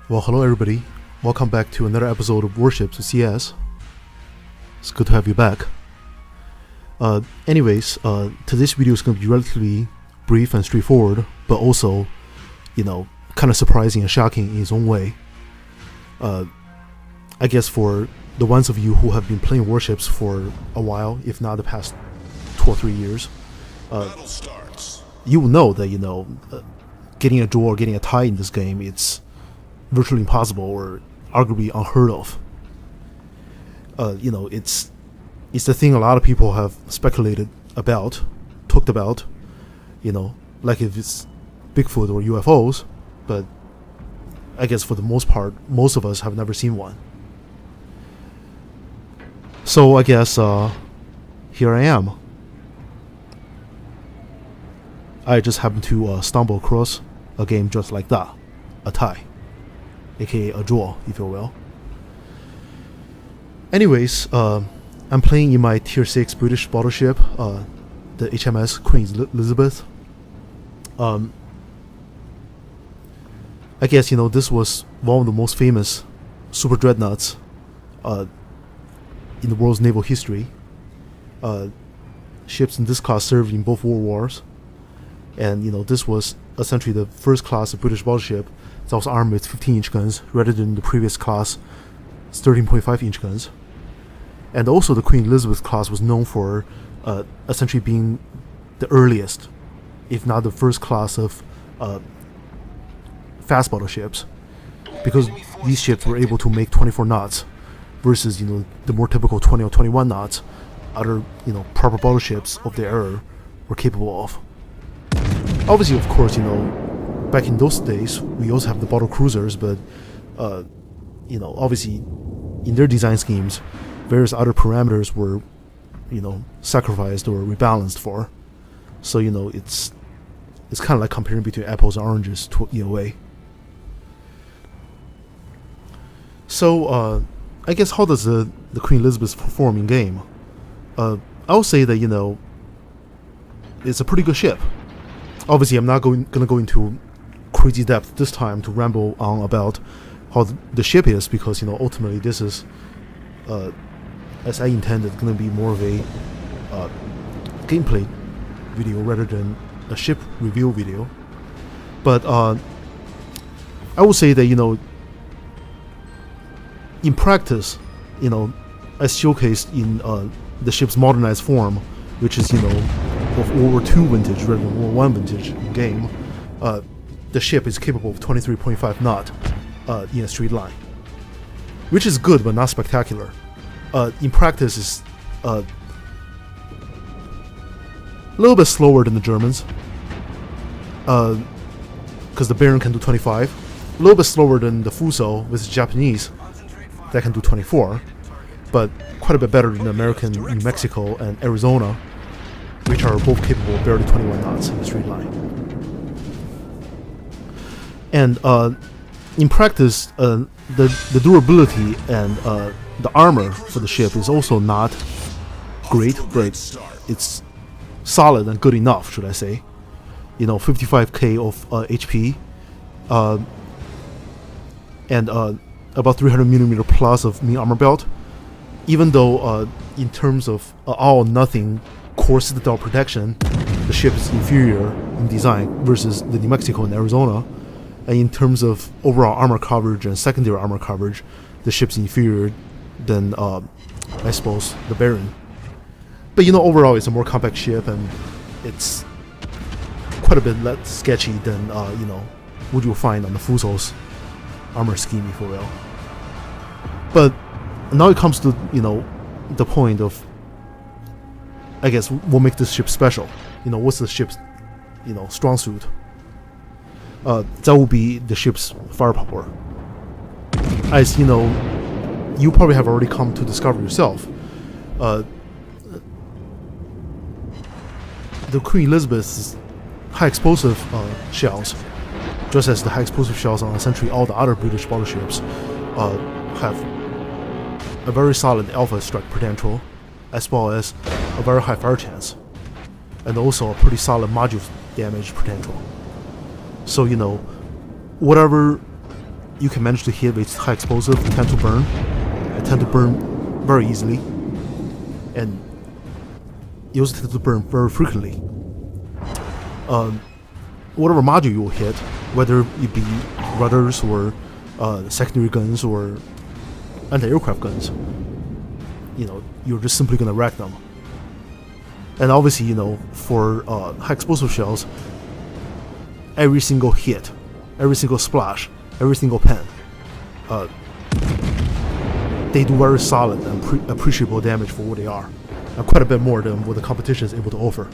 Well, hello everybody. Welcome back to another episode of Warships with CS. It's good to have you back. Today's video is going to be relatively brief and straightforward, but also, kind of surprising and shocking in its own way. I guess for the ones of you who have been playing Warships for a while, if not the past 2 or 3 years, you will know that, getting a draw or getting a tie in this game, it's virtually impossible or arguably unheard of. It's the thing a lot of people have speculated about, talked about, like if it's Bigfoot or UFOs, but I guess for the most part, most of us have never seen one. So I guess here I am. I just happened to stumble across a game just like that, a tie, aka a draw, if you will. Anyways, I'm playing in my Tier 6 British battleship, the HMS Queen Elizabeth. I guess, this was one of the most famous super dreadnoughts in the world's naval history. Ships in this class served in both world wars, and this was essentially the first class of British battleship that was armed with 15-inch guns rather than the previous class 13.5-inch guns. And also the Queen Elizabeth class was known for essentially being the earliest, if not the first class of fast battleships, because these ships were able to make 24 knots versus the more typical 20 or 21 knots other proper battleships of the era were capable of. Obviously, of course, back in those days we also have the battle cruisers, but obviously in their design schemes various other parameters were sacrificed or rebalanced for. So it's kind of like comparing between apples and oranges in a way. So I guess how does the Queen Elizabeth perform in game? I would say that it's a pretty good ship. Obviously, I'm not gonna go into crazy depth this time to ramble on about how the ship is, because ultimately this is, as I intended, going to be more of a gameplay video rather than a ship review video. But I would say that in practice, as showcased in the ship's modernized form, which is of World War II vintage rather than World War I vintage in game, the ship is capable of 23.5 knot in a straight line, which is good but not spectacular. In practice, it's a little bit slower than the Germans, because the Baron can do 25. A little bit slower than the Fuso with the Japanese that can do 24, but quite a bit better than the American New Mexico and Arizona, which are both capable of barely 21 knots in a straight line. And in practice, the durability and the armor for the ship is also not great, but it's solid and good enough, should I say. 55k of HP, and about 300mm plus of main armor belt. Even though in terms of all or nothing core citadel protection, the ship is inferior in design versus the New Mexico and Arizona, and in terms of overall armor coverage and secondary armor coverage, the ship's inferior than I suppose the Baron. But overall it's a more compact ship, and it's quite a bit less sketchy than what you'll find on the Fuso's armor scheme, if you will. But now it comes to the point of, I guess, what makes this ship special. What's the ship's strong suit? That will be the ship's firepower. As you probably have already come to discover yourself, the Queen Elizabeth's high explosive shells, just as the high explosive shells on essentially all the other British battleships, have a very solid alpha strike potential, as well as a very high fire chance, and also a pretty solid module damage potential. So whatever you can manage to hit with high explosive, tend to burn very easily, and you also tend to burn very frequently. Whatever module you will hit, whether it be rudders or secondary guns or anti-aircraft guns, you're just simply gonna wreck them. And obviously, for high explosive shells, every single hit, every single splash, every single pen, they do very solid and appreciable damage for what they are, and quite a bit more than what the competition is able to offer.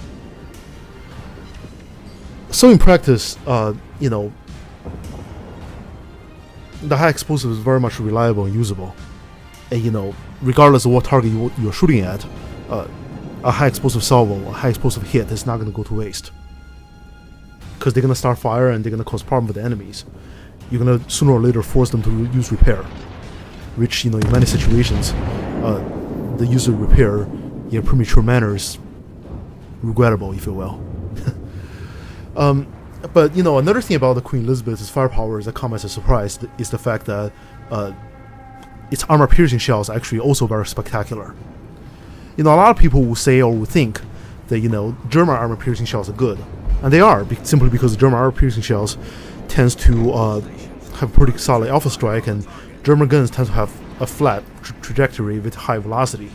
So in practice, the high explosive is very much reliable and usable. And regardless of what target you're shooting at, a high explosive salvo, a high explosive hit is not going to go to waste. Because they're going to start fire and they're going to cause problems with the enemies. You're going to sooner or later force them to use repair, which, in many situations, the use of repair in a premature manner is regrettable, if you will. But another thing about the Queen Elizabeth's firepower that comes as a surprise is the fact that its armor-piercing shells are actually also very spectacular. A lot of people will say or will think that German armor-piercing shells are good, and they are simply because the German armor-piercing shells tends to have a pretty solid alpha strike, and German guns tend to have a flat trajectory with high velocity.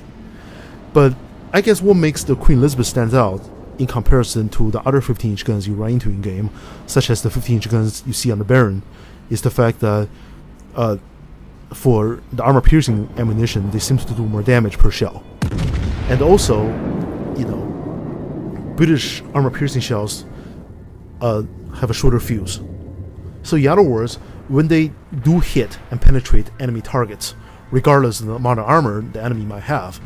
But I guess what makes the Queen Elizabeth stand out in comparison to the other 15-inch guns you run into in game, such as the 15-inch guns you see on the Baron, is the fact that for the armor-piercing ammunition, they seem to do more damage per shell. And also, British armor-piercing shells have a shorter fuse. So in other words, when they do hit and penetrate enemy targets, regardless of the amount of armor the enemy might have,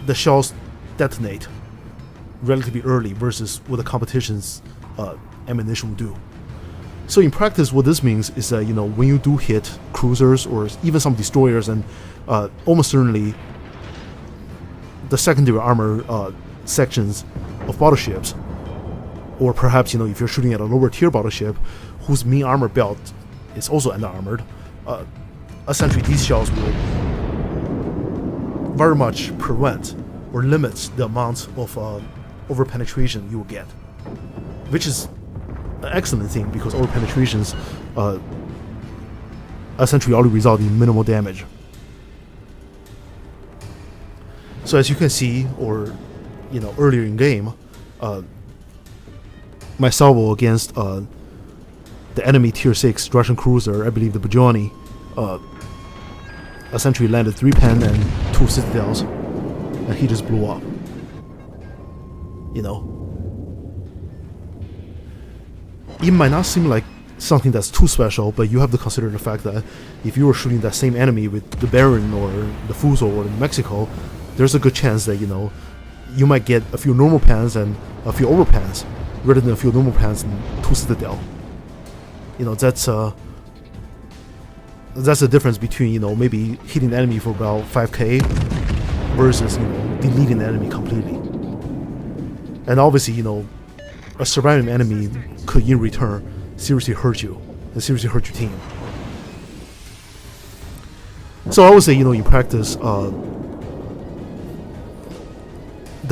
the shells detonate relatively early versus what the competition's ammunition will do. So in practice, what this means is that when you do hit cruisers or even some destroyers, and almost certainly the secondary armor sections of battleships, or perhaps if you're shooting at a lower tier battleship whose main armor belt is also under-armored, essentially these shells will very much prevent or limit the amount of over-penetration you will get, which is an excellent thing because over-penetrations essentially only result in minimal damage. So as you can see, or earlier in game, my salvo against the enemy tier 6 Russian cruiser, I believe the Bajani, essentially landed 3 pen and 2 citadels, and he just blew up. It might not seem like something that's too special, but you have to consider the fact that if you were shooting that same enemy with the Baron or the Fuso or the Mexico, there's a good chance that you might get a few normal pans and a few over pans rather than a few normal pans and 2 citadel. That's the difference between maybe hitting the enemy for about 5k versus deleting the enemy completely. And obviously a surviving enemy could in return seriously hurt you and seriously hurt your team. So I would say in practice, the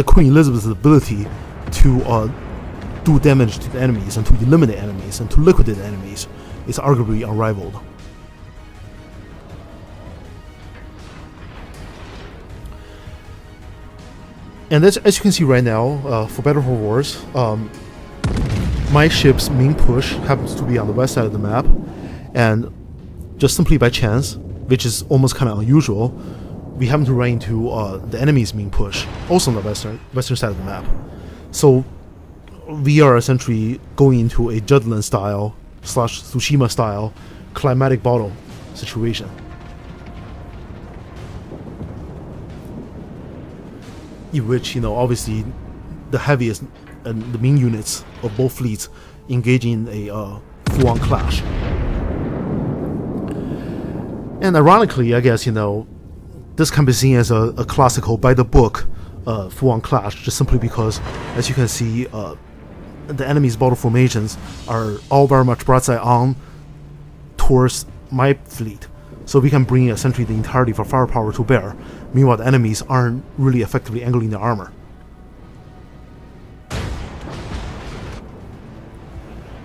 Queen Elizabeth's ability to do damage to the enemies and to eliminate enemies and to liquidate enemies is arguably unrivaled. And as you can see right now, for Battle for Wars, my ship's main push happens to be on the west side of the map, and just simply by chance, which is almost kind of unusual, we happen to run into the enemy's main push, also on the western side of the map. So we are essentially going into a Jutland style / Tsushima style climatic battle situation. In which, obviously the heaviest and the main units of both fleets engage in a full-on clash. And ironically, I guess, this can be seen as a classical, by-the-book full-on clash, just simply because, as you can see, the enemy's battle formations are all very much broadside on towards my fleet, so we can bring essentially the entirety of our firepower to bear. Meanwhile, the enemies aren't really effectively angling their armor.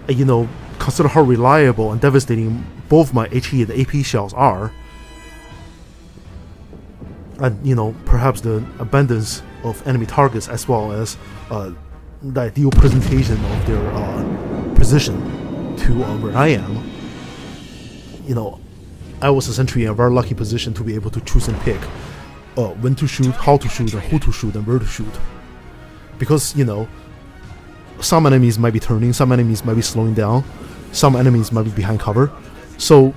And, consider how reliable and devastating both my HE and AP shells are, and perhaps the abundance of enemy targets, as well as the ideal presentation of their position to where I am. I was essentially in a very lucky position to be able to choose and pick when to shoot, how to shoot, and who to shoot, and where to shoot. Because, some enemies might be turning, some enemies might be slowing down, some enemies might be behind cover. So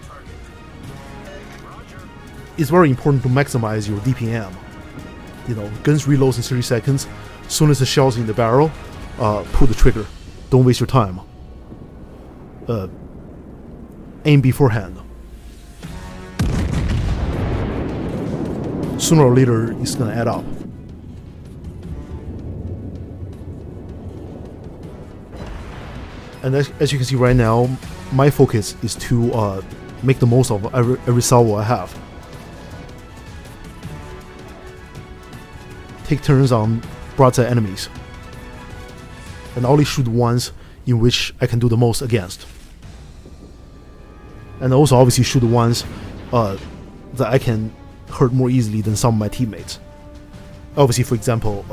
it's very important to maximize your DPM. Guns reloads in 30 seconds. As soon as the shell's in the barrel, pull the trigger. Don't waste your time. Aim beforehand. Sooner or later, it's gonna add up. And as you can see right now, my focus is to make the most of every salvo I have. Take turns on broadside enemies, and only shoot ones in which I can do the most against. And also obviously shoot the ones that I can hurt more easily than some of my teammates. Obviously, for example,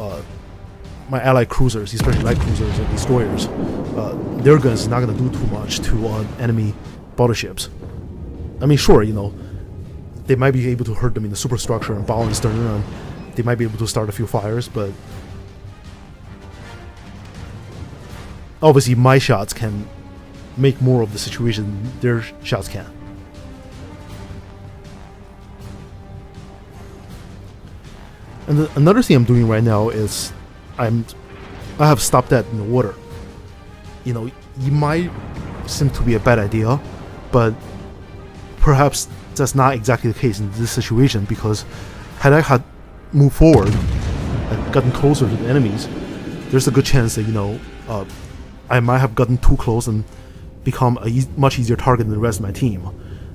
my allied cruisers, especially light cruisers and destroyers, their guns is not going to do too much to enemy battleships. I mean, sure, they might be able to hurt them in the superstructure and bow and stern, and they might be able to start a few fires, but obviously my shots can make more of the situation than their shots can. And another thing I'm doing right now is I have stopped that in the water. It might seem to be a bad idea, but perhaps that's not exactly the case in this situation, because had I had moved forward and gotten closer to the enemies, there's a good chance that, I might have gotten too close and become a much easier target than the rest of my team.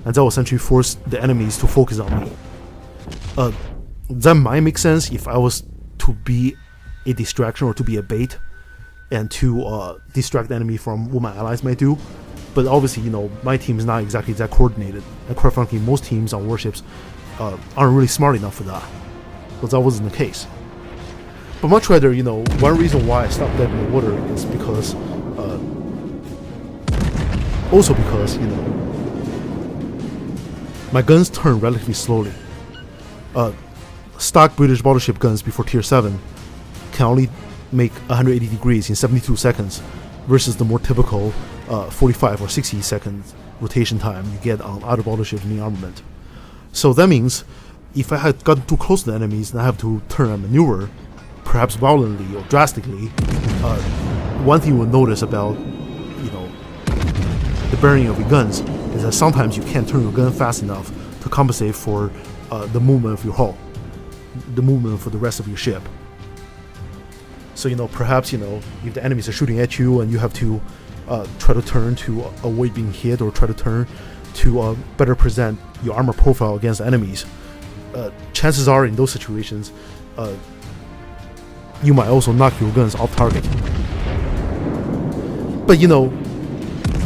And that will essentially force the enemies to focus on me. That might make sense if I was to be a distraction or to be a bait and to distract the enemy from what my allies might do. But obviously, my team is not exactly that coordinated. And quite frankly, most teams on warships aren't really smart enough for that. But that wasn't the case. But much rather, one reason why I stopped that in the water is because also because, my guns turn relatively slowly. Stock British battleship guns before Tier 7 can only make 180 degrees in 72 seconds versus the more typical 45 or 60 seconds rotation time you get on other battleships in the armament. So that means if I had gotten too close to the enemies and I have to turn and maneuver, perhaps violently or drastically, one thing you will notice about the bearing of your guns is that sometimes you can't turn your gun fast enough to compensate for the movement of your hull, the movement for the rest of your ship. So perhaps if the enemies are shooting at you and you have to try to turn to avoid being hit, or try to turn to better present your armor profile against enemies, chances are in those situations you might also knock your guns off target. But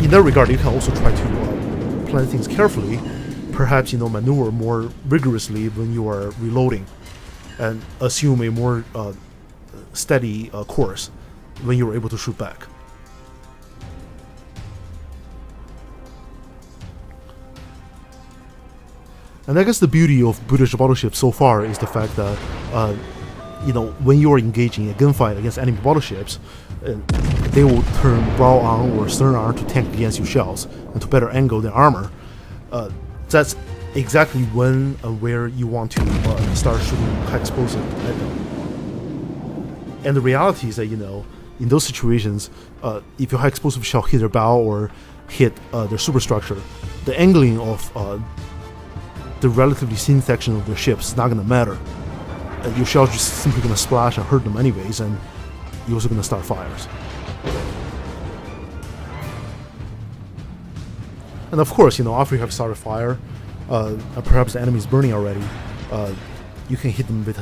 in that regard, you can also try to plan things carefully, perhaps maneuver more rigorously when you are reloading, and assume a more steady course when you're able to shoot back. And I guess the beauty of British battleships so far is the fact that when you are engaging a gunfight against enemy battleships, they will turn bow on or stern on to tank against your shells and to better angle their armor. That's exactly when and where you want to start shooting high explosive at them. And the reality is that in those situations, if your high explosive shell hit their bow or hit their superstructure, the angling of the relatively thin section of their ships is not going to matter. Your shell's just simply going to splash and hurt them anyways, and you're also going to start fires. And of course, after you have started fire, and perhaps the enemy is burning already, you can hit them with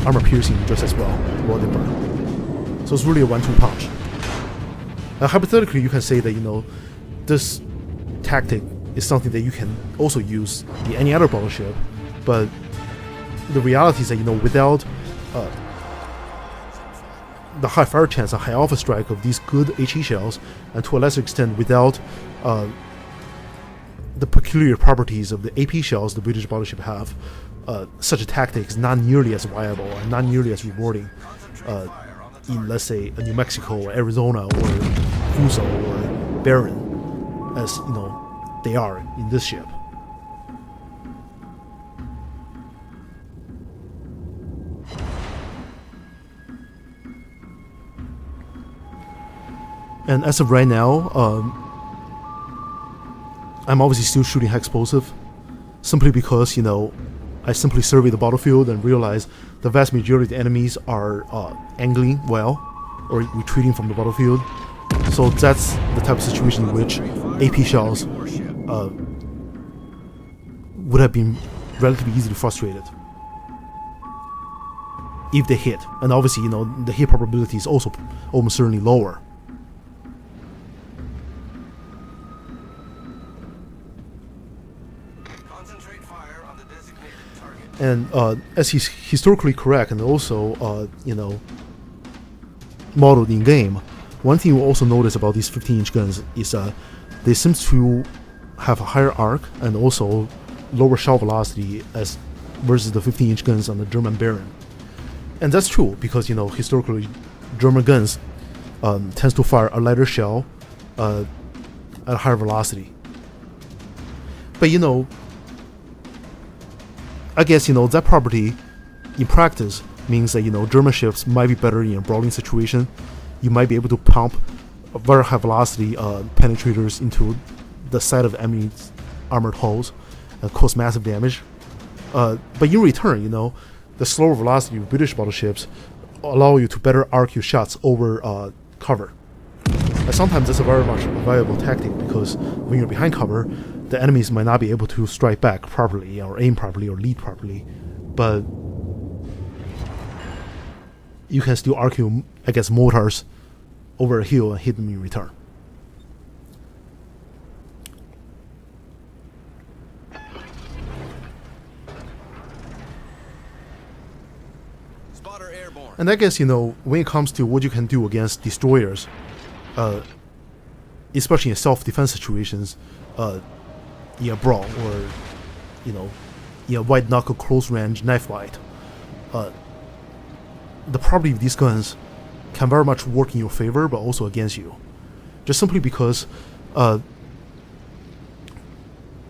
armor piercing just as well while they burn. So it's really a 1-2 punch. Hypothetically, you can say that this tactic is something that you can also use in any other battleship, but the reality is that without the high fire chance and high alpha strike of these good HE shells, and to a lesser extent without the peculiar properties of the AP shells the British battleship have, such a tactic is not nearly as viable and not nearly as rewarding in, let's say, New Mexico or Arizona or Fuso or Barren as they are in this ship. And as of right now, I'm obviously still shooting high explosive, simply because I simply survey the battlefield and realize the vast majority of the enemies are angling well or retreating from the battlefield. So that's the type of situation in which AP shells would have been relatively easily frustrated if they hit. And obviously, the hit probability is also almost certainly lower. And as he's historically correct and also, modeled in game, one thing you also notice about these 15-inch guns is they seem to have a higher arc and also lower shell velocity as versus the 15-inch guns on the German Baron. And that's true because, historically, German guns tends to fire a lighter shell at a higher velocity. But, I guess, that property in practice means that, German ships might be better in a brawling situation. You might be able to pump very high velocity penetrators into the side of the enemy's armored hulls and cause massive damage. But in return, the slower velocity of British battleships allow you to better arc your shots over cover. And sometimes that's a very much valuable tactic because when you're behind cover, the enemies might not be able to strike back properly or aim properly or lead properly, but you can still arc your, mortars over a hill and hit them in return. Spotter airborne. And I guess, when it comes to what you can do against destroyers, especially in self-defense situations, in a brawl or, in a white-knuckle close-range knife fight, the property of these guns can very much work in your favor, but also against you. Just simply because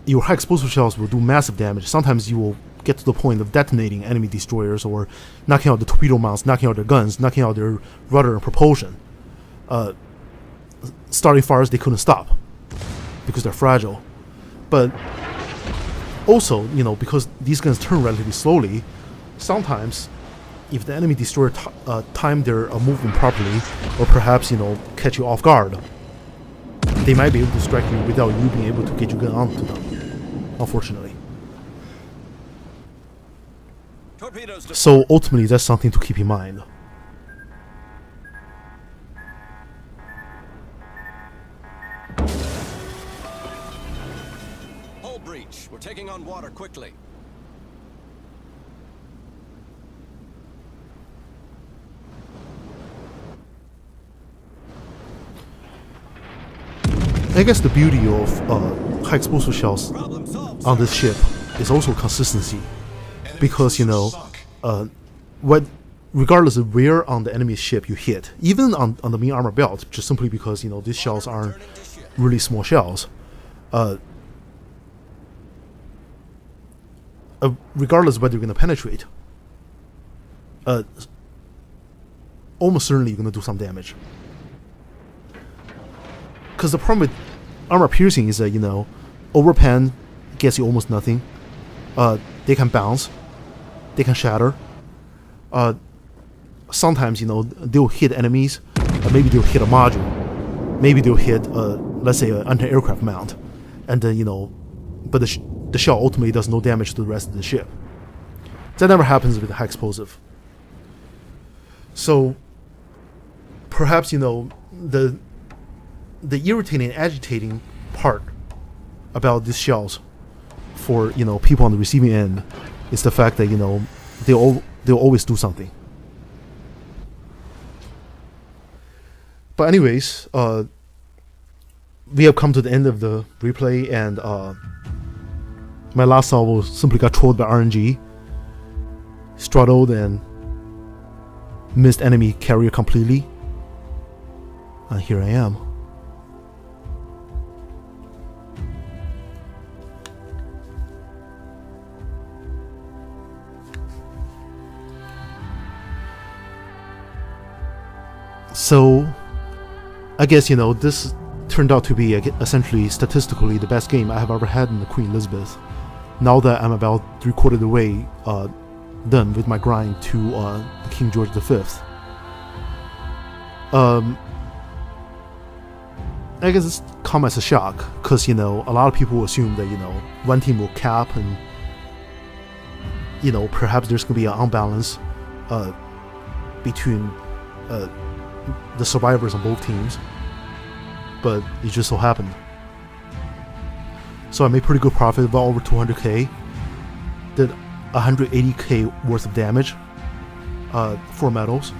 your high explosive shells will do massive damage. Sometimes you will get to the point of detonating enemy destroyers or knocking out the torpedo mounts, knocking out their guns, knocking out their rudder and propulsion. Starting fires they couldn't stop because they're fragile. But also, because these guns turn relatively slowly, sometimes if the enemy destroyer time their movement properly, or perhaps catch you off guard, they might be able to strike you without you being able to get your gun onto them, unfortunately. So ultimately, that's something to keep in mind. Hull breach. We're taking on water quickly. I guess the beauty of high explosive shells on this ship is also consistency, because regardless of where on the enemy ship you hit, even on the main armor belt, just simply because these shells aren't really small shells, regardless of whether you're going to penetrate, almost certainly you're going to do some damage. Because the problem with armor piercing is that, overpan gets you almost nothing. They can bounce. They can shatter. Sometimes, they'll hit enemies. Maybe they'll hit a module. Maybe they'll hit, let's say, an anti-aircraft mount. and then but the shell ultimately does no damage to the rest of the ship. That never happens with the high explosive. So perhaps the irritating, agitating part about these shells for people on the receiving end is the fact that they'll always do something. But anyways, we have come to the end of the replay, and my last salvo simply got trolled by RNG, straddled and missed enemy carrier completely, and here I am. So I guess this turned out to be essentially statistically the best game I have ever had in the Queen Elizabeth. Now that I'm about 3/4 of the way done with my grind to the King George V. I guess it's come as a shock, because a lot of people assume that one team will cap, and perhaps there's gonna be an unbalance between the survivors on both teams, but it just so happened. So I made pretty good profit, about over 200k. Did 180k worth of damage, 4 medals.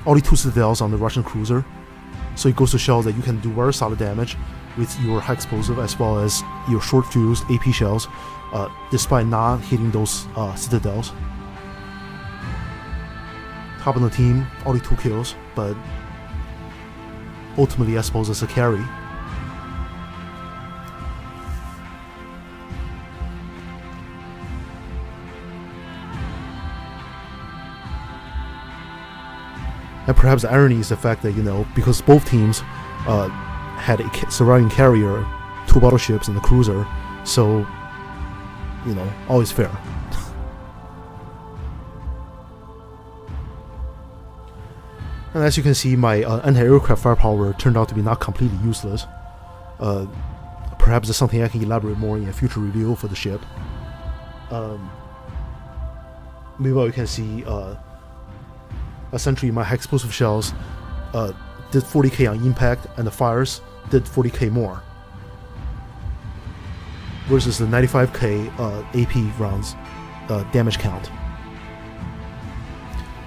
Only 2 citadels on the Russian cruiser, so it goes to show that you can do very solid damage with your high explosive as well as your short fused AP shells, despite not hitting those citadels. Top of the team, only 2 kills, but ultimately I suppose it's a carry. And perhaps the irony is the fact that because both teams had a surviving carrier, 2 battleships and a cruiser, so always fair. And as you can see, my anti-aircraft firepower turned out to be not completely useless. Perhaps it's something I can elaborate more in a future review for the ship. Meanwhile, you can see essentially my high explosive shells did 40k on impact, and the fires did 40k more, versus the 95k AP rounds damage count.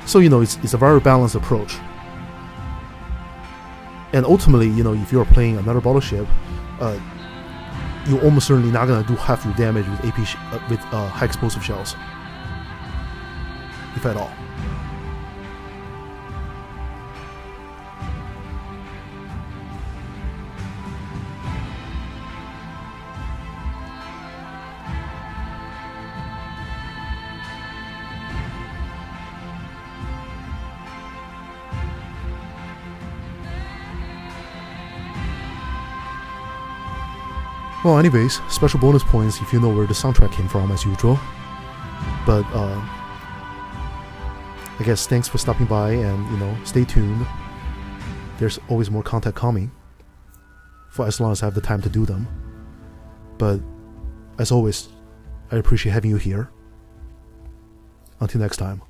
So it's a very balanced approach. And ultimately, if you're playing another battleship, you're almost certainly not gonna do half your damage with AP with high explosive shells, if at all. Well, anyways, special bonus points if you know where the soundtrack came from, as usual. But I guess thanks for stopping by, and stay tuned. There's always more content coming, for as long as I have the time to do them. But as always, I appreciate having you here. Until next time.